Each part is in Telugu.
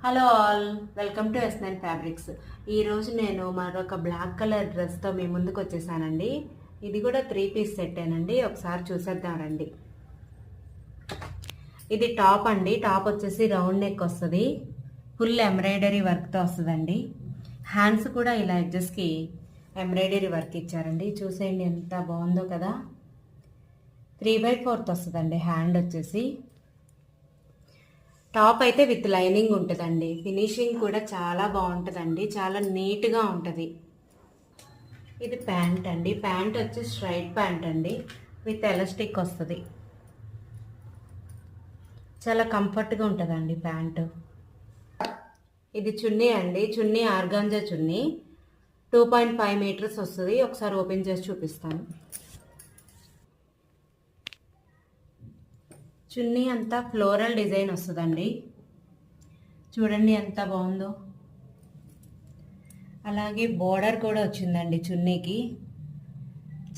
హలో ఆల్, వెల్కమ్ టు ఎస్9 ఫ్యాబ్రిక్స్. ఈరోజు నేను మరొక బ్లాక్ కలర్ డ్రెస్తో మీ ముందుకు వచ్చేసానండి. ఇది కూడా 3 పీస్ సెట్టేనండి. ఒకసారి చూసేద్దాం రండి. ఇది టాప్ అండి. టాప్ వచ్చేసి రౌండ్ నెక్ వస్తుంది. ఫుల్ ఎంబ్రాయిడరీ వర్క్తో వస్తుందండి. హ్యాండ్స్ కూడా ఇలా ఎడ్జెస్కి ఎంబ్రాయిడరీ వర్క్ ఇచ్చారండి. చూసేయండి ఎంత బాగుందో కదా. 3/4 వస్తుందండి హ్యాండ్ వచ్చేసి. టాప్ అయితే విత్ లైనింగ్ ఉంటుందండి. ఫినిషింగ్ కూడా చాలా బాగుంటుందండి. చాలా నీట్గా ఉంటుంది. ఇది ప్యాంట్ అండి. ప్యాంట్ వచ్చి స్ట్రైట్ ప్యాంట్ అండి. విత్ ఎలాస్టిక్ వస్తుంది. చాలా కంఫర్ట్గా ఉంటుందండి ప్యాంటు. ఇది చున్నీ అండి. చున్నీ ఆర్గాంజా చున్నీ 2.5 మీటర్స్ వస్తుంది. ఒకసారి ఓపెన్ చేసి చూపిస్తాను. చున్నీ అంతా ఫ్లోరల్ డిజైన్ వస్తుందండి. చూడండి ఎంత బాగుందో. అలాగే బోర్డర్ కూడా వచ్చిందండి చున్నీకి.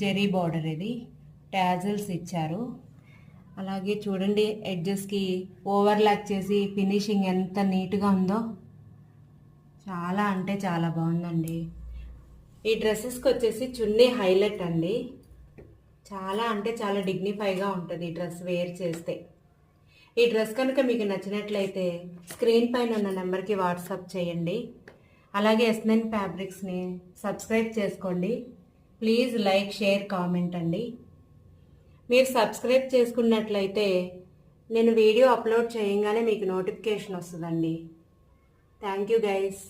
జెరీ బోర్డర్ ఇది. టాజిల్స్ ఇచ్చారు. అలాగే చూడండి ఎడ్జెస్కి ఓవర్లాక్ చేసి ఫినిషింగ్ ఎంత నీట్గా ఉందో. చాలా అంటే చాలా బాగుందండి. ఈ డ్రెస్సెస్కి వచ్చేసి చున్నీ హైలైట్ అండి. చాలా అంటే చాలా డిగ్నిఫైగా ఉంటుంది ఈ డ్రెస్ వేర్ చేస్తే. ఈ డ్రెస్ కనుక మీకు నచ్చినట్లయితే స్క్రీన్ పైన ఉన్న నెంబర్కి వాట్సాప్ చేయండి. అలాగే ఎస్9 ఫ్యాబ్రిక్స్ని సబ్స్క్రైబ్ చేసుకోండి. ప్లీజ్ లైక్, షేర్, కామెంట్ అండి. మీరు సబ్స్క్రైబ్ చేసుకున్నట్లయితే నేను వీడియో అప్లోడ్ చేయగానే మీకు నోటిఫికేషన్ వస్తుందండి. Thank you guys.